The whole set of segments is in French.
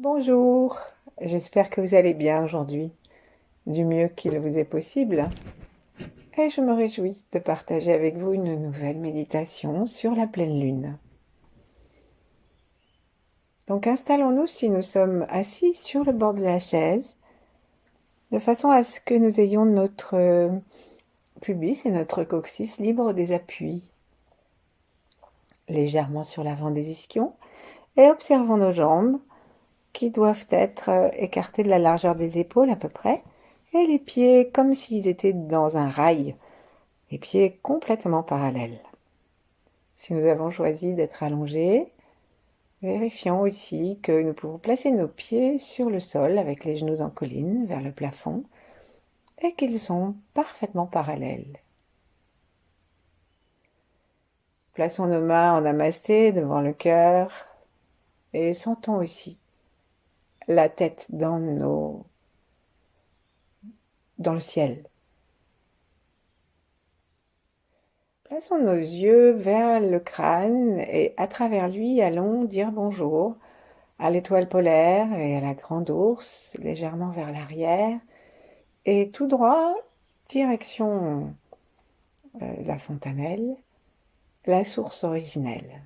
Bonjour, j'espère que vous allez bien aujourd'hui, du mieux qu'il vous est possible. Et je me réjouis de partager avec vous une nouvelle méditation sur la pleine lune. Donc installons-nous si nous sommes assis sur le bord de la chaise, de façon à ce que nous ayons notre pubis et notre coccyx libres des appuis, légèrement sur l'avant des ischions, et observons nos jambes qui doivent être écartées de la largeur des épaules à peu près, et les pieds comme s'ils étaient dans un rail, les pieds complètement parallèles. Si nous avons choisi d'être allongés, vérifions aussi que nous pouvons placer nos pieds sur le sol avec les genoux en colline vers le plafond et qu'ils sont parfaitement parallèles. Plaçons nos mains en namasté devant le cœur et sentons aussi la tête dans le ciel. Plaçons nos yeux vers le crâne et à travers lui allons dire bonjour à l'étoile polaire et à la grande ours, légèrement vers l'arrière, et tout droit, direction la fontanelle, la source originelle.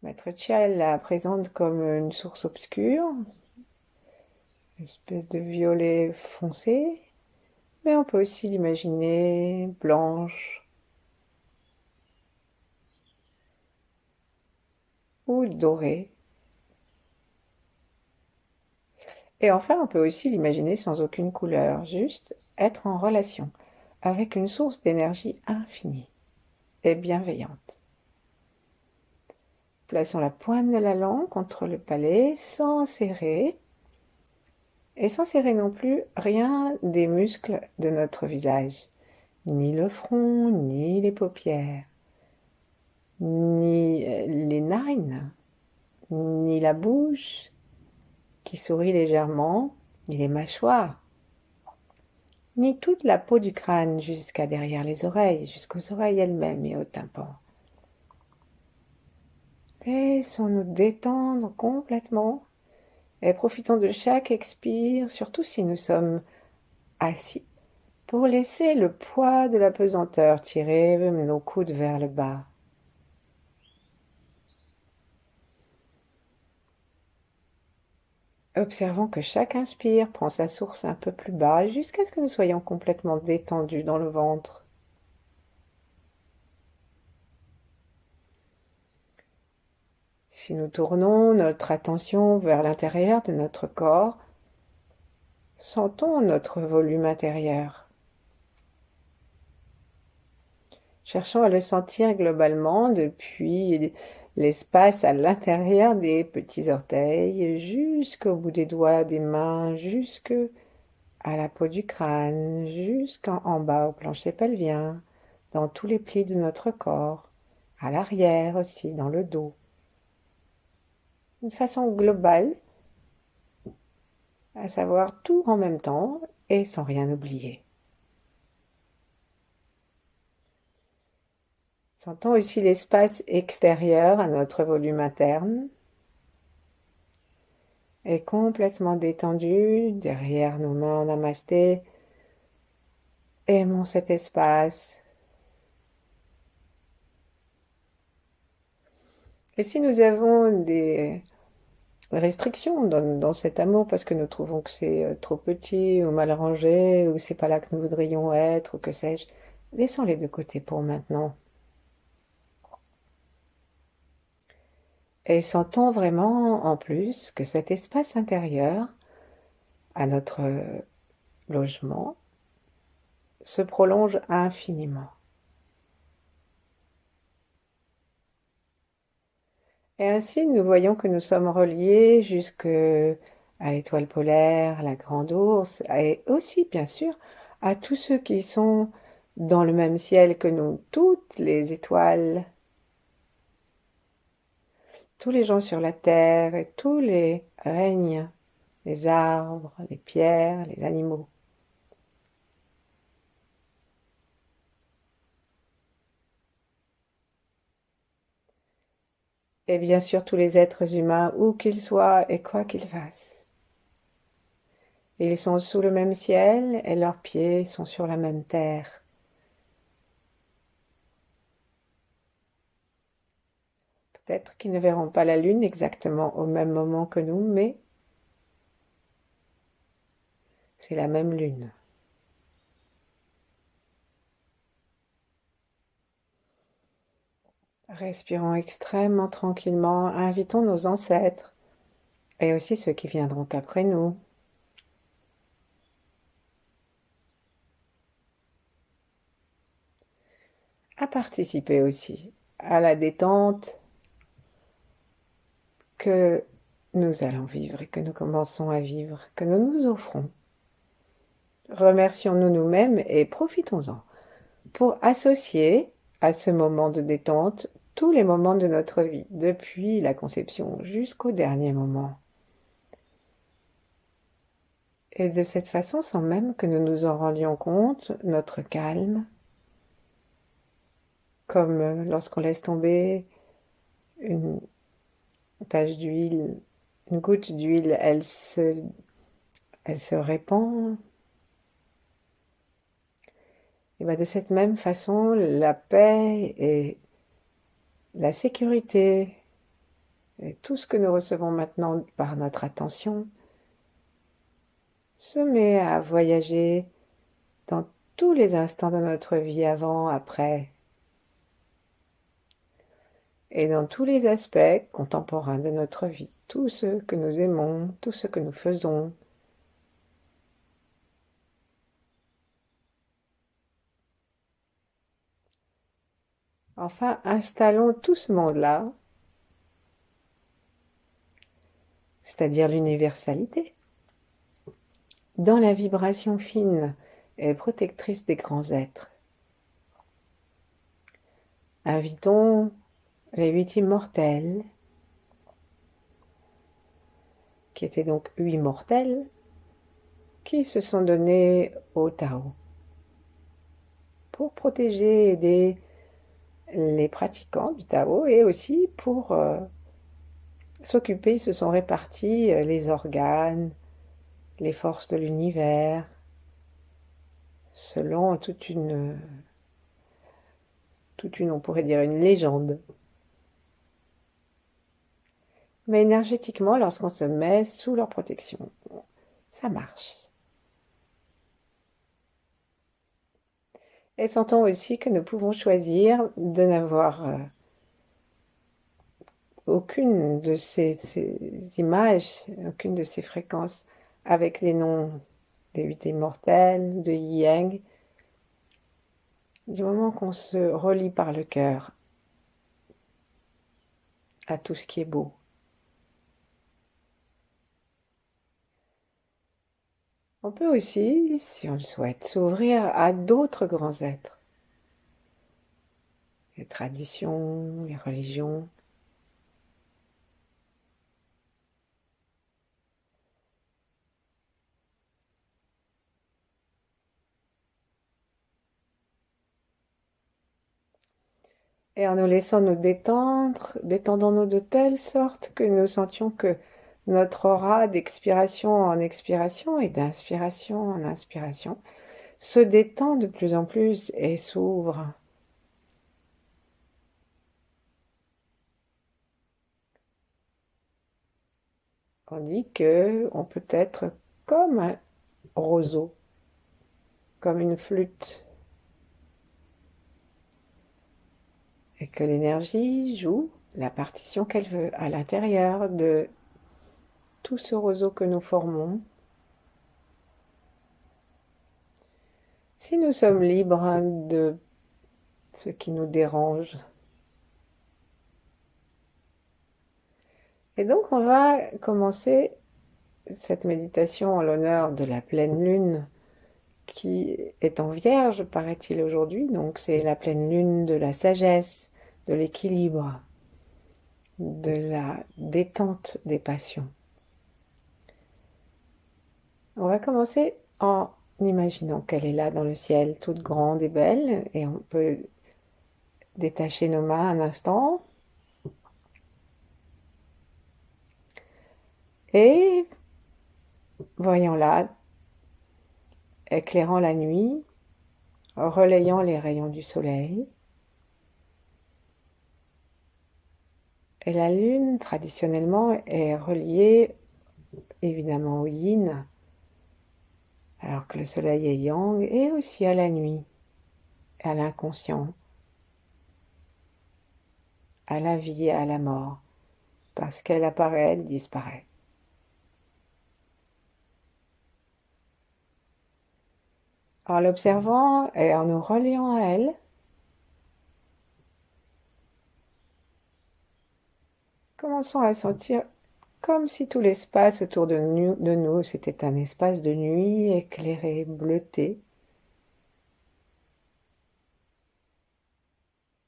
Maître Chia la présente comme une source obscure, une espèce de violet foncé, mais on peut aussi l'imaginer blanche ou dorée. Et enfin, on peut aussi l'imaginer sans aucune couleur, juste être en relation avec une source d'énergie infinie et bienveillante. Plaçons la pointe de la langue contre le palais sans serrer, et sans serrer non plus rien des muscles de notre visage, ni le front, ni les paupières, ni les narines, ni la bouche qui sourit légèrement, ni les mâchoires, ni toute la peau du crâne jusqu'à derrière les oreilles, jusqu'aux oreilles elles-mêmes et au tympan. Laissons-nous détendre complètement et profitons de chaque expire, surtout si nous sommes assis, pour laisser le poids de la pesanteur tirer nos coudes vers le bas. Observons que chaque inspire prend sa source un peu plus bas jusqu'à ce que nous soyons complètement détendus dans le ventre. Si nous tournons notre attention vers l'intérieur de notre corps, sentons notre volume intérieur. Cherchons à le sentir globalement depuis l'espace à l'intérieur des petits orteils, jusqu'au bout des doigts des mains, jusque à la peau du crâne, jusqu'en bas au plancher pelvien, dans tous les plis de notre corps, à l'arrière aussi, dans le dos. Une façon globale, à savoir tout en même temps et sans rien oublier. Sentons aussi l'espace extérieur à notre volume interne, est complètement détendu derrière nos mains en namasté. Aimons cet espace. Et si nous avons des restrictions dans cet amour parce que nous trouvons que c'est trop petit ou mal rangé ou c'est pas là que nous voudrions être ou que sais-je, laissons-les de côté pour maintenant. Et sentons vraiment en plus que cet espace intérieur à notre logement se prolonge infiniment. Et ainsi, nous voyons que nous sommes reliés jusque à l'étoile polaire, à la grande ours, et aussi, bien sûr, à tous ceux qui sont dans le même ciel que nous, toutes les étoiles, tous les gens sur la terre et tous les règnes, les arbres, les pierres, les animaux. et bien sûr tous les êtres humains, où qu'ils soient et quoi qu'ils fassent. Ils sont sous le même ciel et leurs pieds sont sur la même terre. Peut-être qu'ils ne verront pas la lune exactement au même moment que nous, mais c'est la même lune. Respirons extrêmement tranquillement, invitons nos ancêtres et aussi ceux qui viendront après nous à participer aussi à la détente que nous allons vivre et que nous commençons à vivre, que nous nous offrons. Remercions-nous nous-mêmes et profitons-en pour associer à ce moment de détente tous les moments de notre vie, depuis la conception jusqu'au dernier moment. Et de cette façon, sans même que nous nous en rendions compte, notre calme, comme lorsqu'on laisse tomber une tache d'huile, une goutte d'huile, elle se répand. Et bien de cette même façon, la paix et la sécurité et tout ce que nous recevons maintenant par notre attention se met à voyager dans tous les instants de notre vie, avant, après, et dans tous les aspects contemporains de notre vie, tout ce que nous aimons, tout ce que nous faisons. Enfin, installons tout ce monde-là, c'est-à-dire l'universalité, dans la vibration fine et protectrice des grands êtres. Invitons les 8 immortels, qui étaient donc 8 mortels, qui se sont donnés au Tao pour protéger et aider les pratiquants du Tao, et aussi pour s'occuper. Ils se sont répartis les organes, les forces de l'univers, selon on pourrait dire une légende. Mais énergétiquement, lorsqu'on se met sous leur protection, ça marche. Et sentons aussi que nous pouvons choisir de n'avoir aucune de ces images, aucune de ces fréquences avec les noms des 8 immortels, de Yi-Yang, du moment qu'on se relie par le cœur à tout ce qui est beau. On peut aussi, si on le souhaite, s'ouvrir à d'autres grands êtres, les traditions, les religions. Et en nous laissant nous détendre, détendons-nous de telle sorte que nous sentions que notre aura d'expiration en expiration et d'inspiration en inspiration se détend de plus en plus et s'ouvre. On dit que on peut être comme un roseau, comme une flûte, et que l'énergie joue la partition qu'elle veut à l'intérieur de tout ce roseau que nous formons. Si nous sommes libres de ce qui nous dérange. Et donc on va commencer cette méditation en l'honneur de la pleine lune qui est en Vierge, paraît-il, aujourd'hui. Donc c'est la pleine lune de la sagesse, de l'équilibre, de la détente des passions. On va commencer en imaginant qu'elle est là dans le ciel, toute grande et belle, et on peut détacher nos mains un instant Et voyons-la, éclairant la nuit, relayant les rayons du soleil. Et la lune, traditionnellement, est reliée évidemment au yin, alors que le soleil est yang, et aussi à la nuit, à l'inconscient, à la vie et à la mort, parce qu'elle apparaît, elle disparaît. En l'observant et en nous reliant à elle, commençons à sentir comme si tout l'espace autour de nous, c'était un espace de nuit éclairé, bleuté,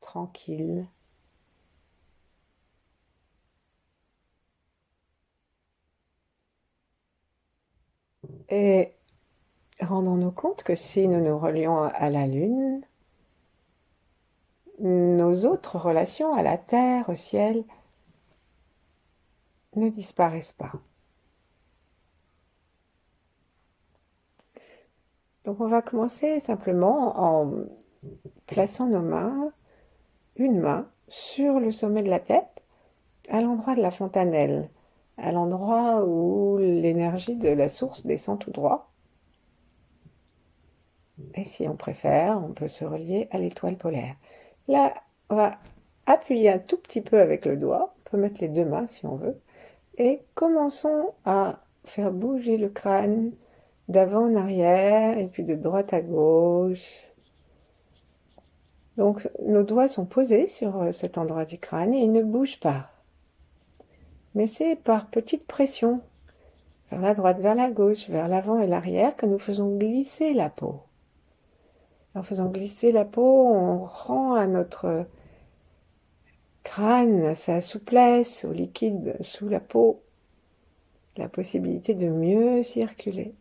tranquille. Et rendons-nous compte que si nous nous relions à la Lune, nos autres relations à la Terre, au ciel, ne disparaissent pas. Donc on va commencer simplement en plaçant nos mains, une main sur le sommet de la tête, à l'endroit de la fontanelle, à l'endroit où l'énergie de la source descend tout droit. Et si on préfère, on peut se relier à l'étoile polaire. Là, on va appuyer un tout petit peu avec le doigt, on peut mettre les deux mains si on veut, et commençons à faire bouger le crâne d'avant en arrière et puis de droite à gauche. Donc nos doigts sont posés sur cet endroit du crâne et ils ne bougent pas. Mais c'est par petite pression, vers la droite, vers la gauche, vers l'avant et l'arrière, que nous faisons glisser la peau. En faisant glisser la peau, on rend à notre crâne sa souplesse, au liquide sous la peau, la possibilité de mieux circuler.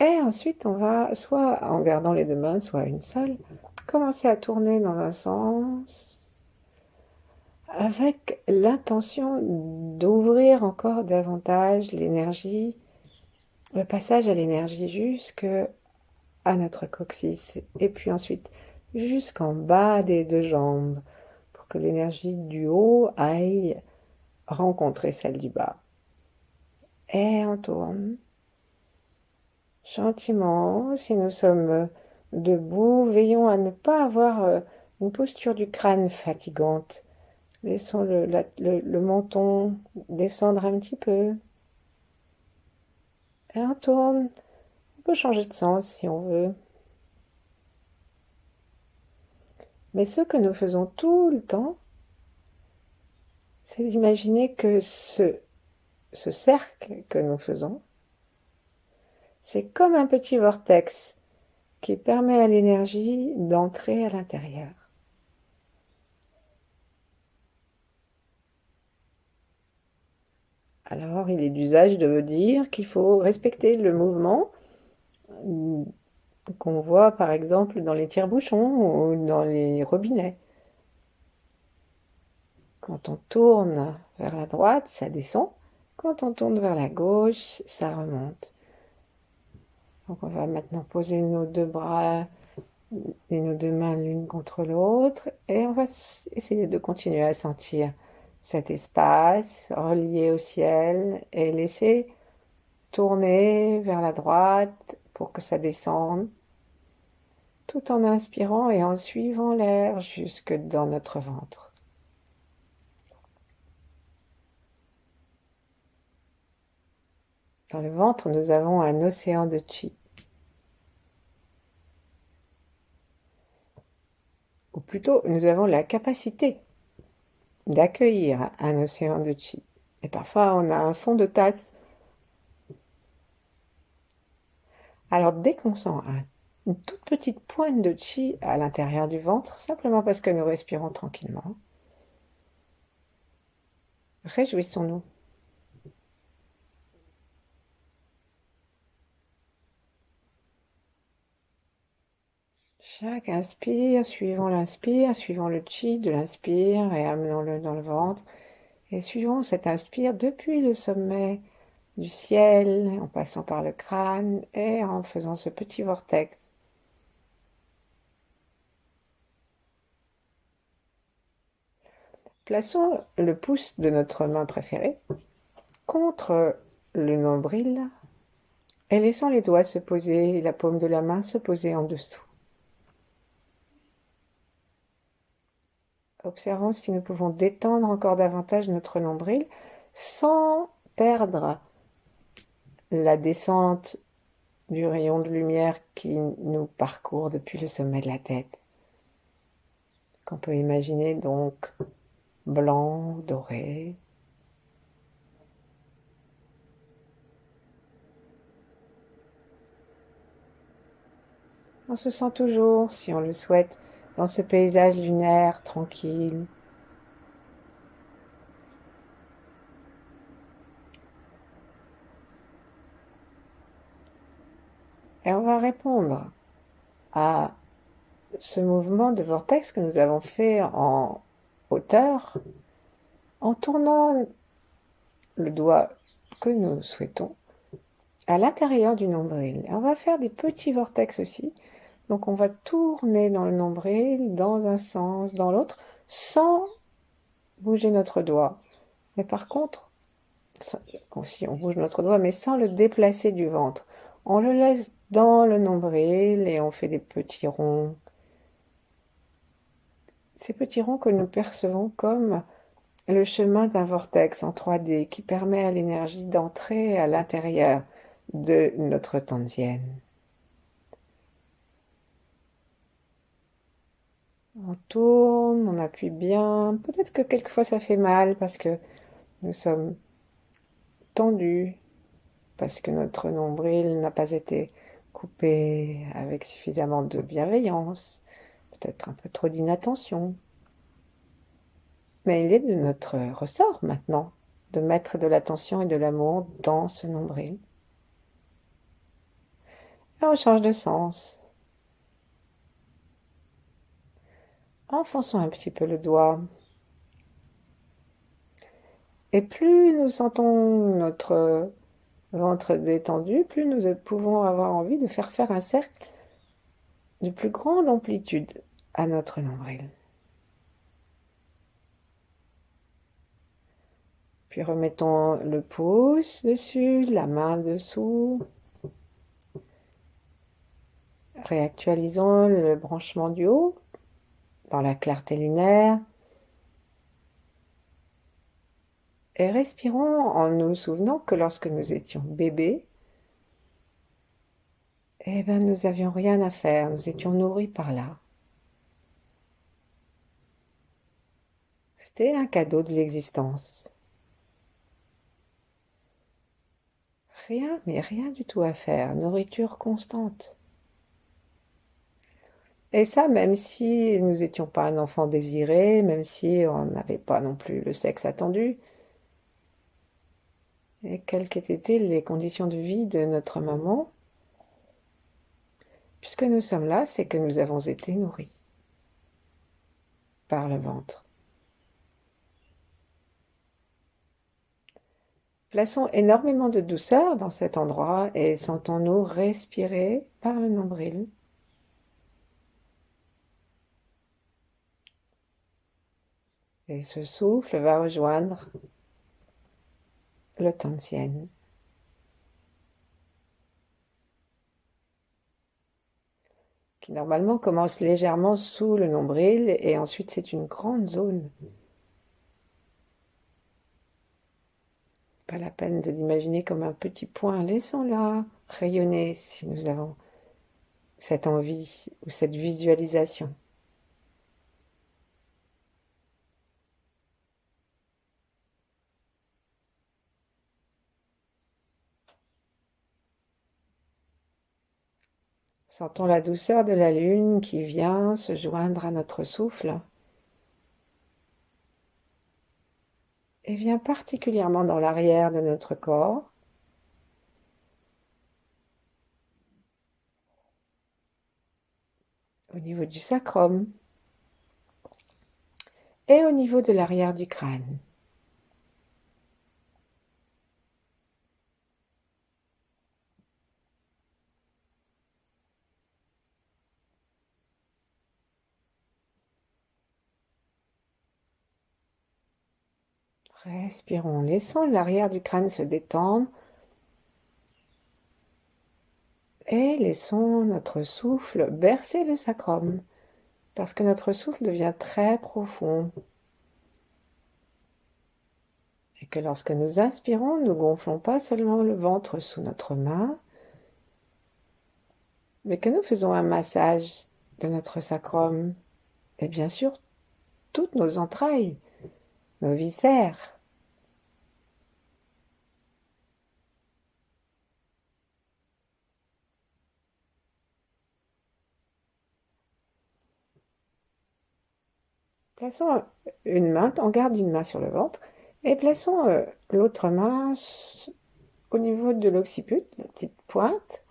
Et ensuite, on va, soit en gardant les deux mains, soit une seule, commencer à tourner dans un sens avec l'intention d'ouvrir encore davantage l'énergie, le passage à l'énergie jusque à notre coccyx et puis ensuite jusqu'en bas des deux jambes pour que l'énergie du haut aille rencontrer celle du bas. Et on tourne gentiment. Si nous sommes debout, veillons à ne pas avoir une posture du crâne fatigante. Laissons le menton descendre un petit peu. Et on tourne. On peut changer de sens si on veut. Mais ce que nous faisons tout le temps, c'est d'imaginer que ce cercle que nous faisons, c'est comme un petit vortex qui permet à l'énergie d'entrer à l'intérieur. Alors, il est d'usage de dire qu'il faut respecter le mouvement qu'on voit par exemple dans les tire-bouchons ou dans les robinets. Quand on tourne vers la droite, ça descend. Quand on tourne vers la gauche, ça remonte. Donc on va maintenant poser nos deux bras et nos deux mains l'une contre l'autre et on va essayer de continuer à sentir cet espace relié au ciel et laisser tourner vers la droite pour que ça descende, tout en inspirant et en suivant l'air jusque dans notre ventre. Dans le ventre, nous avons un océan de chi. Ou plutôt, nous avons la capacité d'accueillir un océan de chi. Et parfois, on a un fond de tasse. Alors, dès qu'on sent une toute petite pointe de chi à l'intérieur du ventre, simplement parce que nous respirons tranquillement, réjouissons-nous. Chaque inspire, suivant l'inspire, suivant le chi de l'inspire et amenons-le dans le ventre. Et suivons cette inspire depuis le sommet du ciel, en passant par le crâne et en faisant ce petit vortex. Plaçons le pouce de notre main préférée contre le nombril et laissons les doigts se poser, la paume de la main se poser en dessous. Observons si nous pouvons détendre encore davantage notre nombril sans perdre la descente du rayon de lumière qui nous parcourt depuis le sommet de la tête, qu'on peut imaginer donc blanc, doré. On se sent toujours, si on le souhaite, dans ce paysage lunaire tranquille. Et on va répondre à ce mouvement de vortex que nous avons fait en hauteur en tournant le doigt que nous souhaitons à l'intérieur du nombril. Et on va faire des petits vortex aussi. Donc on va tourner dans le nombril, dans un sens, dans l'autre, sans bouger notre doigt. Mais par contre, aussi on bouge notre doigt, mais sans le déplacer du ventre. On le laisse dans le nombril et on fait des petits ronds. Ces petits ronds que nous percevons comme le chemin d'un vortex en 3D qui permet à l'énergie d'entrer à l'intérieur de notre tantienne. On tourne, on appuie bien. Peut-être que quelquefois ça fait mal parce que nous sommes tendus, parce que notre nombril n'a pas été coupé avec suffisamment de bienveillance, peut-être un peu trop d'inattention. Mais il est de notre ressort maintenant de mettre de l'attention et de l'amour dans ce nombril. Et on change de sens. Enfonçons un petit peu le doigt. Et plus nous sentons notre ventre détendu, plus nous pouvons avoir envie de faire un cercle de plus grande amplitude à notre nombril. Puis remettons le pouce dessus, la main dessous. Réactualisons le branchement du haut dans la clarté lunaire. Et respirons en nous souvenant que lorsque nous étions bébés, eh ben, nous n'avions rien à faire, nous étions nourris par là. C'était un cadeau de l'existence. Rien, mais rien du tout à faire, nourriture constante. Et ça, même si nous n'étions pas un enfant désiré, même si on n'avait pas non plus le sexe attendu, et quelles qu'aient été les conditions de vie de notre maman, puisque nous sommes là, c'est que nous avons été nourris par le ventre. Plaçons énormément de douceur dans cet endroit et sentons-nous respirer par le nombril. Et ce souffle va rejoindre le Tantien, qui normalement commence légèrement sous le nombril et ensuite c'est une grande zone. Pas la peine de l'imaginer comme un petit point, laissons-la rayonner si nous avons cette envie ou cette visualisation. Sentons la douceur de la lune qui vient se joindre à notre souffle et vient particulièrement dans l'arrière de notre corps, au niveau du sacrum et au niveau de l'arrière du crâne. Respirons, laissons l'arrière du crâne se détendre et laissons notre souffle bercer le sacrum, parce que notre souffle devient très profond. Et que lorsque nous inspirons, nous gonflons pas seulement le ventre sous notre main, mais que nous faisons un massage de notre sacrum et bien sûr toutes nos entrailles, nos viscères. Plaçons une main, on garde une main sur le ventre et plaçons l'autre main au niveau de l'occiput, la petite pointe,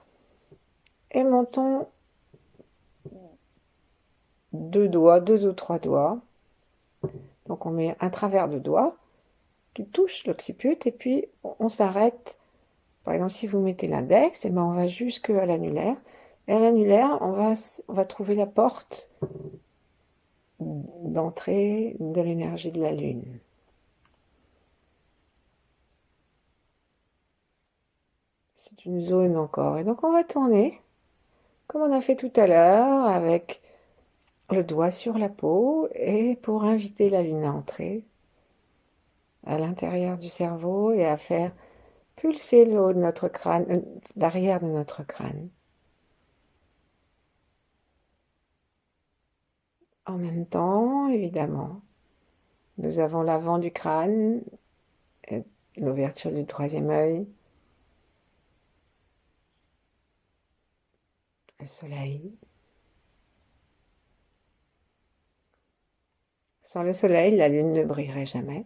et montons deux ou trois doigts. Donc on met un travers de doigt qui touche l'occiput et puis on s'arrête. Par exemple, si vous mettez l'index, et ben on va jusqu'à l'annulaire. Et à l'annulaire, on va trouver la porte d'entrée de l'énergie de la Lune. C'est une zone encore. Et donc on va tourner, comme on a fait tout à l'heure, avec le doigt sur la peau, et pour inviter la Lune à entrer à l'intérieur du cerveau et à faire pulser le haut de notre crâne, l'arrière de notre crâne. En même temps, évidemment, nous avons l'avant du crâne, l'ouverture du troisième œil, le soleil. Sans le soleil, la lune ne brillerait jamais.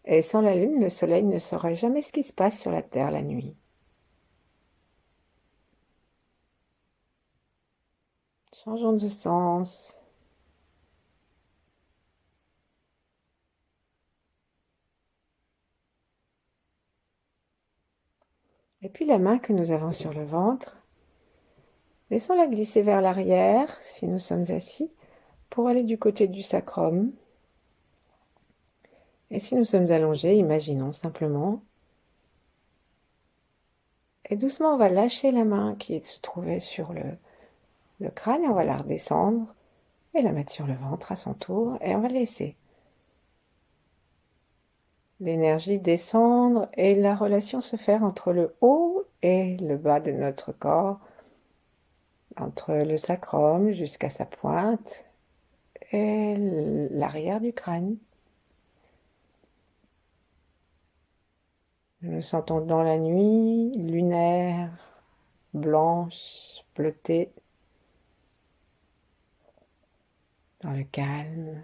Et sans la lune, le soleil ne saurait jamais ce qui se passe sur la Terre la nuit. Changeons de sens. Et puis la main que nous avons sur le ventre, laissons-la glisser vers l'arrière si nous sommes assis pour aller du côté du sacrum. Et si nous sommes allongés, imaginons simplement. Et doucement, on va lâcher la main qui se trouvait sur le crâne et on va la redescendre et la mettre sur le ventre à son tour et on va laisser l'énergie descendre et la relation se faire entre le haut et le bas de notre corps, entre le sacrum jusqu'à sa pointe et l'arrière du crâne. Nous nous sentons dans la nuit lunaire, blanche, bleutée, dans le calme.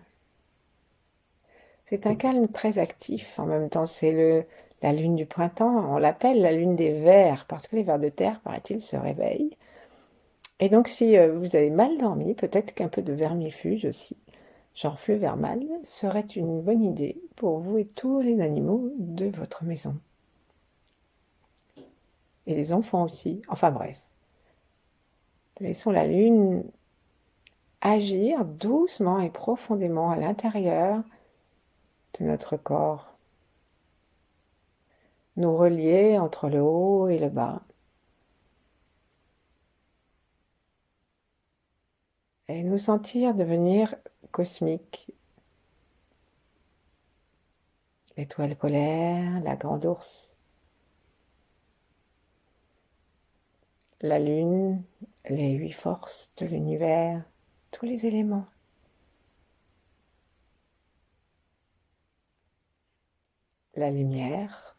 C'est un calme très actif. En même temps, c'est la lune du printemps. On l'appelle la lune des vers parce que les vers de terre, paraît-il, se réveillent. Et donc, si vous avez mal dormi, peut-être qu'un peu de vermifuge aussi, genre Fleuvermal, serait une bonne idée pour vous et tous les animaux de votre maison. Et les enfants aussi. Enfin bref. Laissons la lune agir doucement et profondément à l'intérieur de notre corps. Nous relier entre le haut et le bas. Et nous sentir devenir cosmiques. L'étoile polaire, la grande ours, la lune, les 8 forces de l'univers, tous les éléments. La lumière.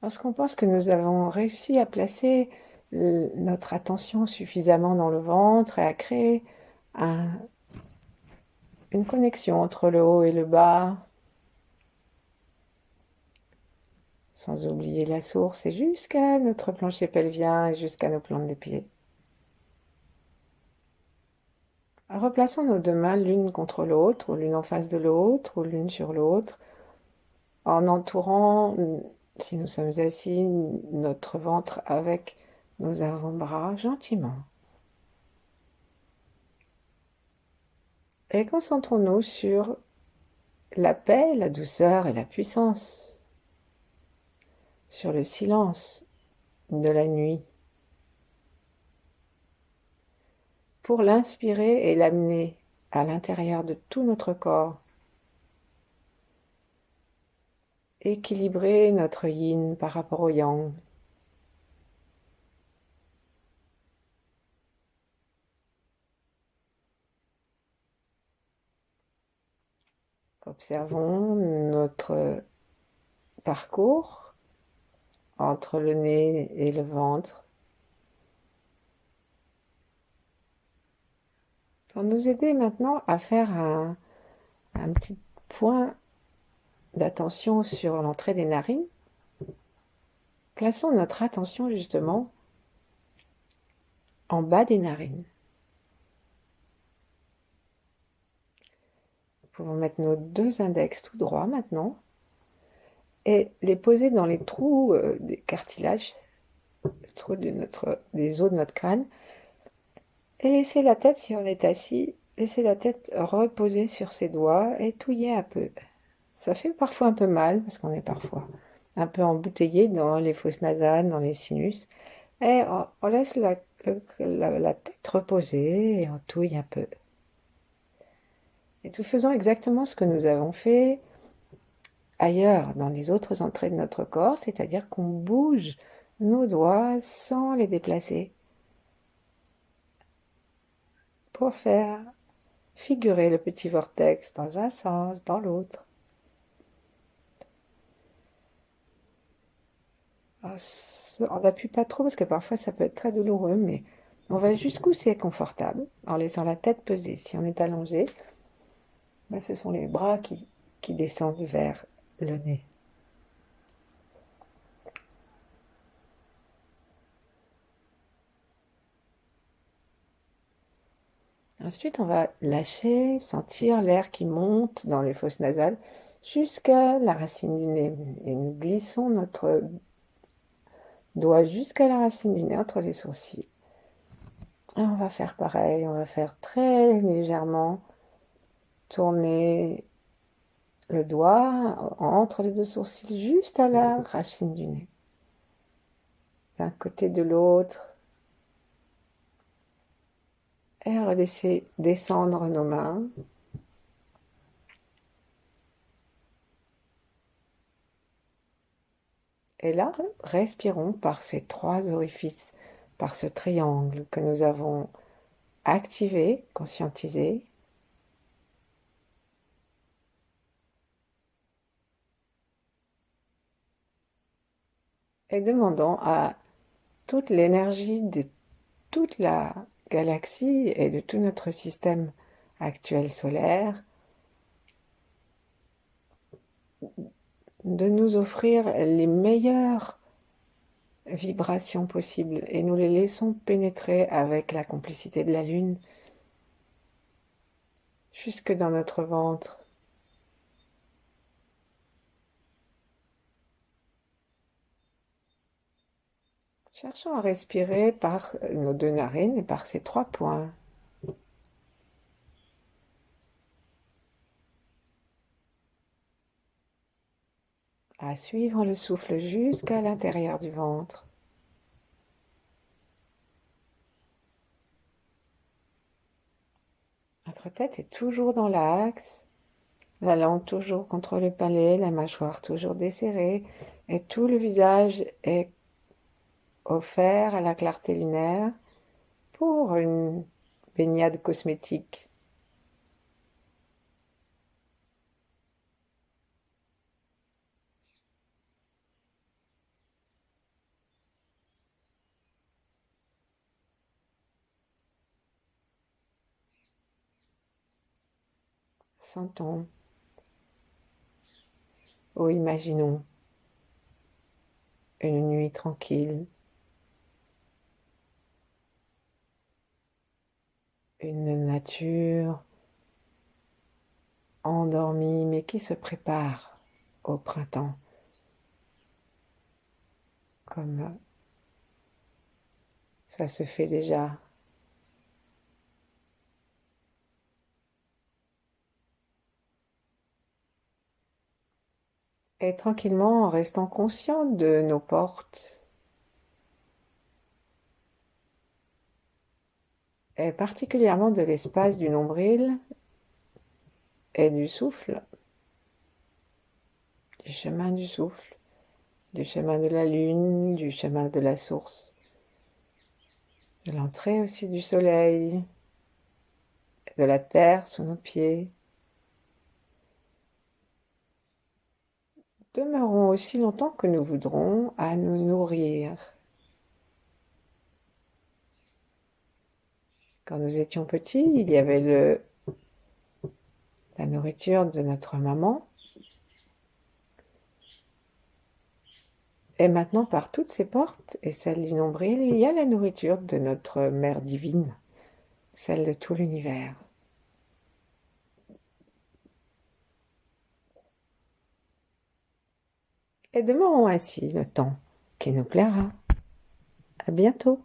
Lorsqu'on pense que nous avons réussi à placer notre attention suffisamment dans le ventre et à créer une connexion entre le haut et le bas, sans oublier la source et jusqu'à notre plancher pelvien et jusqu'à nos plantes des pieds. Replaçons nos deux mains l'une contre l'autre, ou l'une en face de l'autre, ou l'une sur l'autre, en entourant, si nous sommes assis, notre ventre avec nos avant-bras gentiment. Et concentrons-nous sur la paix, la douceur et la puissance, sur le silence de la nuit, pour l'inspirer et l'amener à l'intérieur de tout notre corps, équilibrer notre yin par rapport au yang. Observons notre parcours entre le nez et le ventre pour nous aider maintenant à faire un petit point d'attention sur l'entrée des narines. Plaçons notre attention justement en bas des narines. Nous pouvons mettre nos deux index tout droits maintenant et les poser dans les trous des cartilages, les trous des os de notre crâne, et laisser la tête, si on est assis, laisser la tête reposer sur ses doigts et touiller un peu. Ça fait parfois un peu mal parce qu'on est parfois un peu embouteillé dans les fosses nasales, dans les sinus. Et on laisse la tête reposer et on touille un peu. Et tout faisant exactement ce que nous avons fait ailleurs, dans les autres entrées de notre corps, c'est-à-dire qu'on bouge nos doigts sans les déplacer pour faire figurer le petit vortex dans un sens, dans l'autre. On n'appuie pas trop parce que parfois ça peut être très douloureux, mais on va jusqu'où c'est confortable en laissant la tête peser. Si on est allongé, ben ce sont les bras qui descendent vers le nez. Ensuite, on va lâcher, sentir l'air qui monte dans les fosses nasales jusqu'à la racine du nez. Et nous glissons notre doigt jusqu'à la racine du nez entre les sourcils. Et on va faire pareil, on va faire très légèrement tourner le doigt entre les deux sourcils juste à la racine du nez. D'un côté de l'autre. Et laisser descendre nos mains. Et là, respirons par ces trois orifices, par ce triangle que nous avons activé, conscientisé. Et demandons à toute l'énergie de toute la galaxie et de tout notre système actuel solaire de nous offrir les meilleures vibrations possibles et nous les laissons pénétrer avec la complicité de la lune jusque dans notre ventre. Cherchons à respirer par nos deux narines et par ces trois points. À suivre le souffle jusqu'à l'intérieur du ventre. Notre tête est toujours dans l'axe, la langue toujours contre le palais, la mâchoire toujours desserrée, et tout le visage est offert à la clarté lunaire pour une baignade cosmétique. Sentons ou imaginons une nuit tranquille, une nature endormie mais qui se prépare au printemps, comme ça se fait déjà. Et tranquillement, en restant conscient de nos portes, et particulièrement de l'espace du nombril et du souffle, du chemin du souffle, du chemin de la lune, du chemin de la source, de l'entrée aussi du soleil, de la terre sous nos pieds. Demeurons aussi longtemps que nous voudrons à nous nourrir. Quand nous étions petits, il y avait la nourriture de notre maman. Et maintenant, par toutes ces portes et celle du nombril, il y a la nourriture de notre mère divine, celle de tout l'univers. Et demeurons ainsi le temps qui nous plaira. À bientôt.